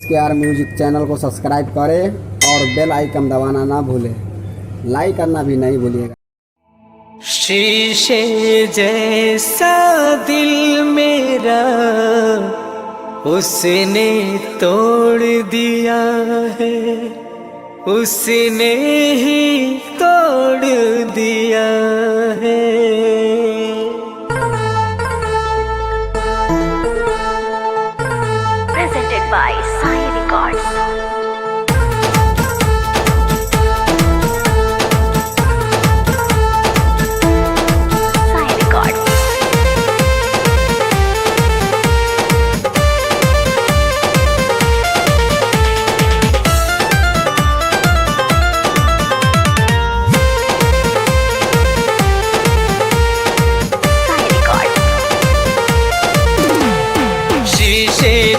के R music channel को subscribe करें और बेल आइकन दबाना ना भूलें। लाइक करना भी नहीं भूलिएगा। शीशे जैसा दिल मेरा उसने तोड़ दिया है, उसने ही तोड़ दिया है। Presented by Sai Records.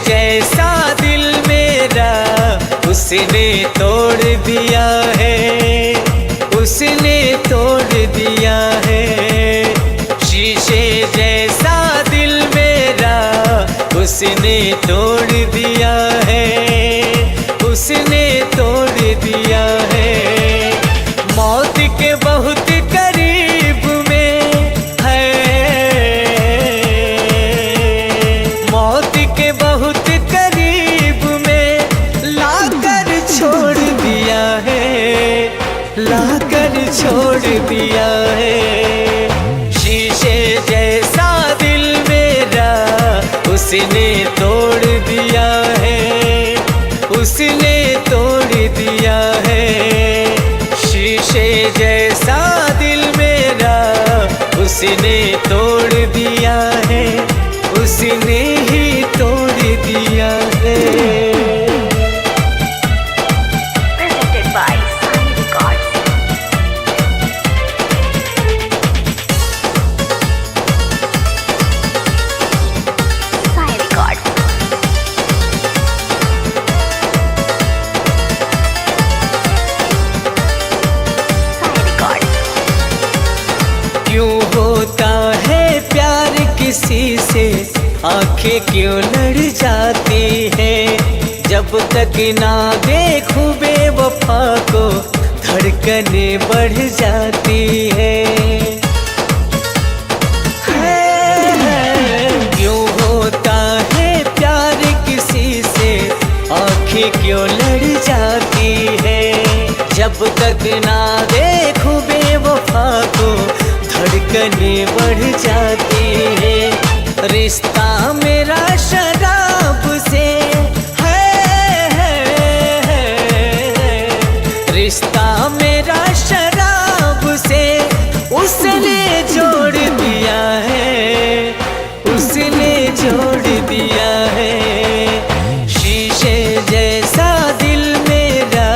जैसा दिल मेरा उसने तोड़ दिया है, उसने तोड़ दिया है। शीशे जैसा दिल मेरा उसने तोड़ दिया है, उसने तोड़ दिया है। मौत के बहुत करीब में है, मौत के बहुत करीब में लाकर छोड़ दिया है, लाकर छोड़ दिया है। शीशे जैसा दिल मेरा उसने तोड़ दिया है, उसने तोड़ दिया है। शीशे जैसा दिल मेरा उसने तोड़ दिया है, उसने ही तोड़ दिया है। Presented by Sai Records. Sai Records. Sai Records. क्यों होता है प्यार किसी से, आंखें क्यों लड़ जाती हैं। जब तक ना देखूं बेवफा को धड़कनें बढ़ जाती हैं। क्यों होता है प्यार किसी से, आंखें क्यों लड़ जाती हैं। जब तक ना देखूं बेवफा को धड़कनें बढ़ जाती हैं। रिश्ता मेरा शराब से है, रिश्ता मेरा शराब से उसने जोड़ दिया है, उसने जोड़ दिया है। शीशे जैसा दिल मेरा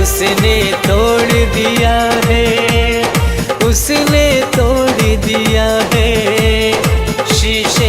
उसने तोड़ दिया है, उसने तोड़ दिया है। शीशे